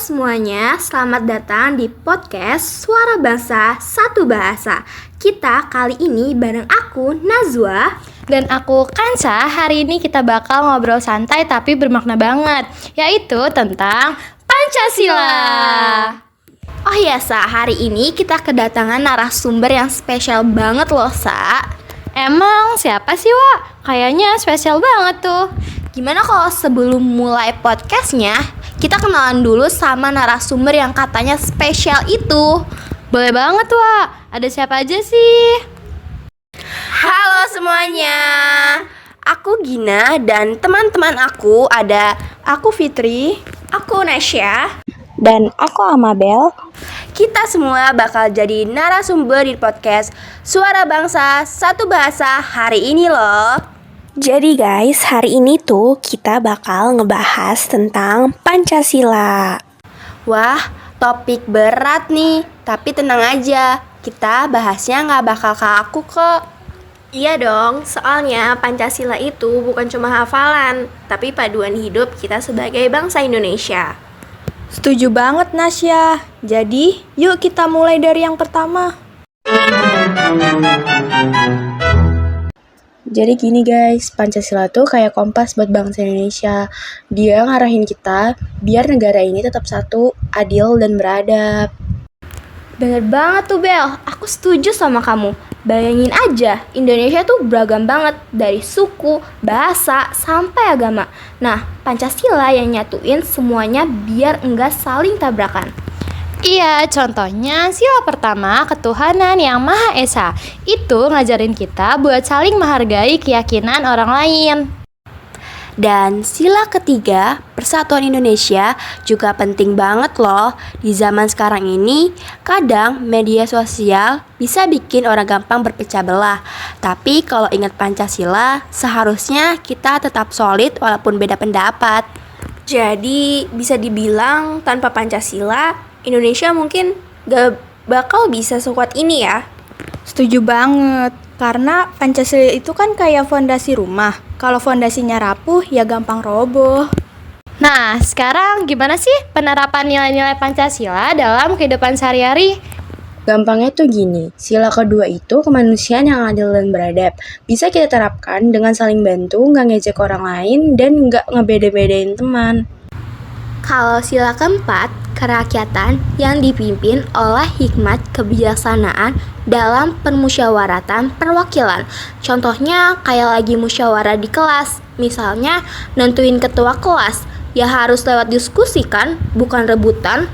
semuanya, selamat datang di podcast Suara Bangsa Satu Bahasa. Kita kali ini bareng aku, Nazwa. Dan aku, Kansa. Hari ini kita bakal ngobrol santai tapi bermakna banget, yaitu tentang Pancasila. Oh iya, Sa, hari ini kita kedatangan narasumber yang spesial banget loh, Sa. Emang siapa sih, Wak? Kayaknya spesial banget tuh. Gimana kalau sebelum mulai podcastnya, kita kenalan dulu sama narasumber yang katanya spesial itu. Boleh banget, Wak. Ada siapa aja sih? Halo semuanya, aku Gina dan teman-teman aku ada aku Fitri, aku Nasya, dan aku Amabel. Kita semua bakal jadi narasumber di podcast Suara Bangsa Satu Bahasa hari ini loh. Jadi guys, hari ini tuh kita bakal ngebahas tentang Pancasila. Wah, topik berat nih, tapi tenang aja, kita bahasnya gak bakal kaku kok. Iya dong, soalnya Pancasila itu bukan cuma hafalan, tapi paduan hidup kita sebagai bangsa Indonesia. Setuju banget Nasya. Jadi, yuk kita mulai dari yang pertama. Jadi gini guys, Pancasila tuh kayak kompas buat bangsa Indonesia. Dia ngarahin kita biar negara ini tetap satu, adil, dan beradab. Bener banget tuh Bel, aku setuju sama kamu. Bayangin aja, Indonesia tuh beragam banget dari suku, bahasa, sampai agama. Nah, Pancasila yang nyatuin semuanya biar enggak saling tabrakan. Iya, contohnya sila pertama, ketuhanan yang Maha Esa. Itu ngajarin kita buat saling menghargai keyakinan orang lain. Dan sila ketiga, persatuan Indonesia juga penting banget loh. Di zaman sekarang ini, kadang media sosial bisa bikin orang gampang berpecah belah. Tapi kalau ingat Pancasila, seharusnya kita tetap solid walaupun beda pendapat. Jadi bisa dibilang tanpa Pancasila, Indonesia mungkin gak bakal bisa sekuat ini ya. Setuju banget, karena Pancasila itu kan kayak fondasi rumah. Kalau fondasinya rapuh, ya gampang roboh. Nah, sekarang gimana sih penerapan nilai-nilai Pancasila dalam kehidupan sehari-hari? Gampangnya tuh gini, sila kedua itu kemanusiaan yang adil dan beradab. Bisa kita terapkan dengan saling bantu, nggak ngejek orang lain, dan nggak ngebeda-bedain teman. Kalau sila keempat, kerakyatan yang dipimpin oleh hikmat kebijaksanaan dalam permusyawaratan perwakilan. Contohnya kayak lagi musyawarah di kelas, misalnya nentuin ketua kelas, ya harus lewat diskusi kan, bukan rebutan.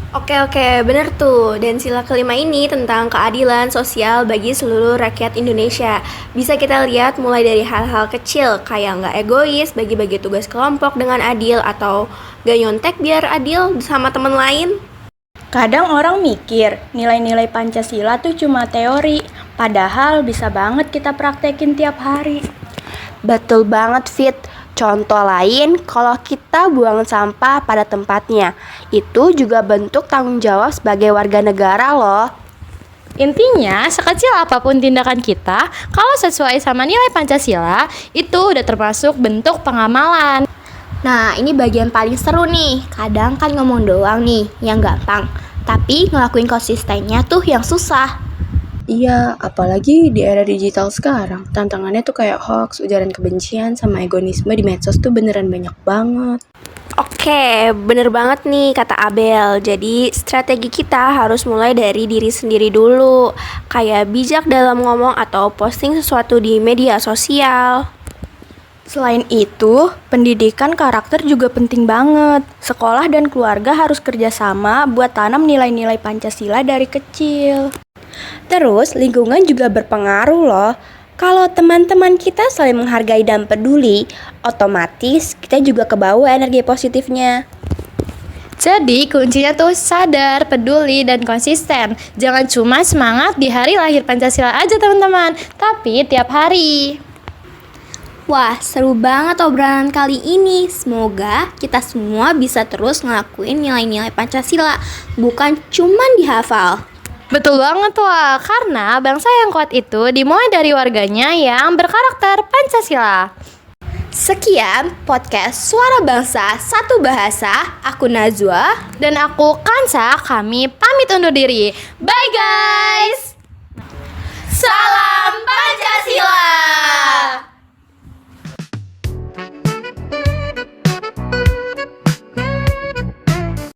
Oke, bener tuh. Dan sila kelima ini tentang keadilan sosial bagi seluruh rakyat Indonesia. Bisa kita lihat mulai dari hal-hal kecil, kayak nggak egois, bagi-bagi tugas kelompok dengan adil, atau gak nyontek biar adil sama teman lain. Kadang orang mikir nilai-nilai Pancasila tuh cuma teori, padahal bisa banget kita praktekin tiap hari. Betul banget, Fit. Contoh lain, kalau kita buang sampah pada tempatnya, itu juga bentuk tanggung jawab sebagai warga negara loh. Intinya, sekecil apapun tindakan kita, kalau sesuai sama nilai Pancasila, itu udah termasuk bentuk pengamalan. Nah, ini bagian paling seru nih. Kadang kan ngomong doang nih, yang gampang. Tapi ngelakuin konsistennya tuh yang susah. Iya, apalagi di era digital sekarang. Tantangannya tuh kayak hoax, ujaran kebencian, sama egoisme di medsos tuh beneran banyak banget. Oke, bener banget nih kata Abel. Jadi strategi kita harus mulai dari diri sendiri dulu. Kayak bijak dalam ngomong atau posting sesuatu di media sosial. Selain itu, pendidikan karakter juga penting banget. Sekolah dan keluarga harus kerjasama buat tanam nilai-nilai Pancasila dari kecil. Terus lingkungan juga berpengaruh loh. Kalau teman-teman kita saling menghargai dan peduli, otomatis kita juga kebawa energi positifnya. Jadi kuncinya tuh sadar, peduli, dan konsisten. Jangan cuma semangat di hari lahir Pancasila aja teman-teman, tapi tiap hari. Wah, seru banget obrolan kali ini. Semoga kita semua bisa terus ngelakuin nilai-nilai Pancasila, bukan cuman dihafal. Betul banget Wak, karena bangsa yang kuat itu dimulai dari warganya yang berkarakter Pancasila. Sekian podcast Suara Bangsa Satu Bahasa. Aku Najwa. Dan aku Kansa, kami pamit undur diri. Bye guys! Salam Pancasila.